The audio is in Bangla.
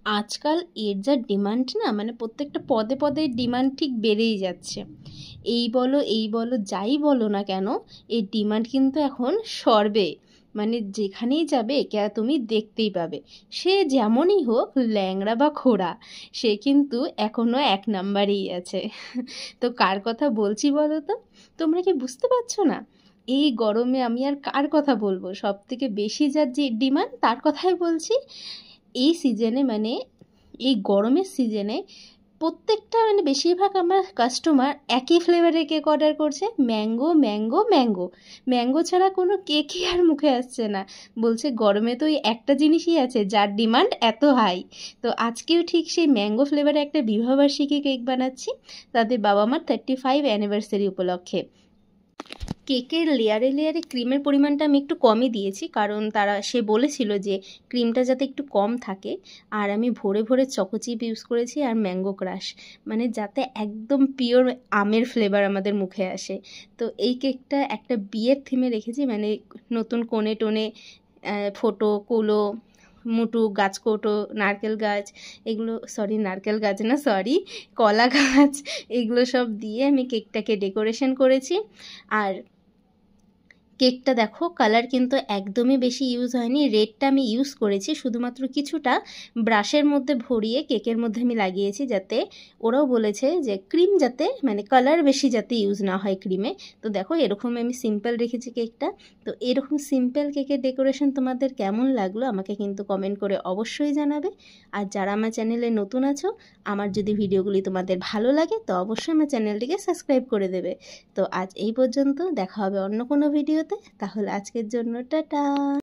আজকাল এর যা ডিমান্ড না, মানে প্রত্যেকটা পদে পদে ডিমান্ড ঠিক বেড়েই যাচ্ছে। এই বলো যাই বলো না কেন, এই ডিমান্ড কিন্তু এখন সর্বে, মানে যেখানেই যাবে একে তুমি দেখতেই পাবে। সে যেমনই হোক, ল্যাংড়া বা খোড়া, সে কিন্তু এখনো এক নাম্বারেই আছে। তো কার কথা বলছি বলো তো? তোমরা কি বুঝতে পারছো না? এই গরমে আমি আর কার কথা বলবো? সব থেকে বেশি যার যে ডিমান্ড তার কথাই বলছি। এই সিজনে, মানে এই গরমের সিজনে প্রত্যেকটা, মানে বেশিরভাগ আমার কাস্টমার একই ফ্লেভারের কেক অর্ডার করছে, ম্যাঙ্গো ম্যাঙ্গো ম্যাঙ্গো। ম্যাঙ্গো ছাড়া কোনো কেকই আর মুখে আসছে না। বলছে গরমে তো এই একটা জিনিসই আছে যার ডিমান্ড এত হাই। তো আজকেও ঠিক সেই ম্যাঙ্গো ফ্লেভারে একটা বিবাহবার্ষিকী কেক বানাচ্ছি, তাদের বাবা মার 35 অ্যানিভার্সারি উপলক্ষে। কেকের লেয়ারে লেয়ারে ক্রিমের পরিমাণটা আমি একটু কমই দিয়েছি, কারণ সে বলেছিল যে ক্রিমটা যাতে একটু কম থাকে। আর আমি ভরে ভরে চকো চিপ ইউজ করেছি আর ম্যাঙ্গো ক্রাশ, মানে যাতে একদম পিওর আমের ফ্লেভার আমাদের মুখে আসে। তো এই কেকটা একটা বিয়ের থিমে রেখেছি, মানে নতুন কোণে টোনে ফোটো, কুলো, মুটু, গাছকৌটো, নারকেল গাছ, এগুলো, সরি নারকেল গাছ না, সরি কলা গাছ, এগুলো সব দিয়ে আমি কেকটাকে ডেকোরেশন করেছি। আর কেকটা দেখো, কালার কিন্তু একদমই বেশি ইউজ হয়নি। রেডটা আমি ইউজ করেছি শুধুমাত্র কিছুটা ব্রাশের মধ্যে ভরিয়ে কেকের মধ্যে আমি লাগিয়েছি, যাতে ওরাও বলেছে যে ক্রিম যাতে, মানে কালার বেশি যাতে ইউজ না হয় ক্রিমে। তো দেখো এরকম আমি সিম্পল রেখেছি কেকটা। তো এরকম সিম্পল কেকের ডেকোরেশন তোমাদের কেমন লাগলো আমাকে কিন্তু কমেন্ট করে অবশ্যই জানাবে। আর যারা আমার চ্যানেলে নতুন আছো, আমার যদি ভিডিওগুলি তোমাদের ভালো লাগে তো অবশ্যই আমার চ্যানেলটিকে সাবস্ক্রাইব করে দেবে। তো আজ এই পর্যন্ত, দেখা হবে অন্য কোনো ভিডিওতে। তাহলে আজকের জন্য টাটা।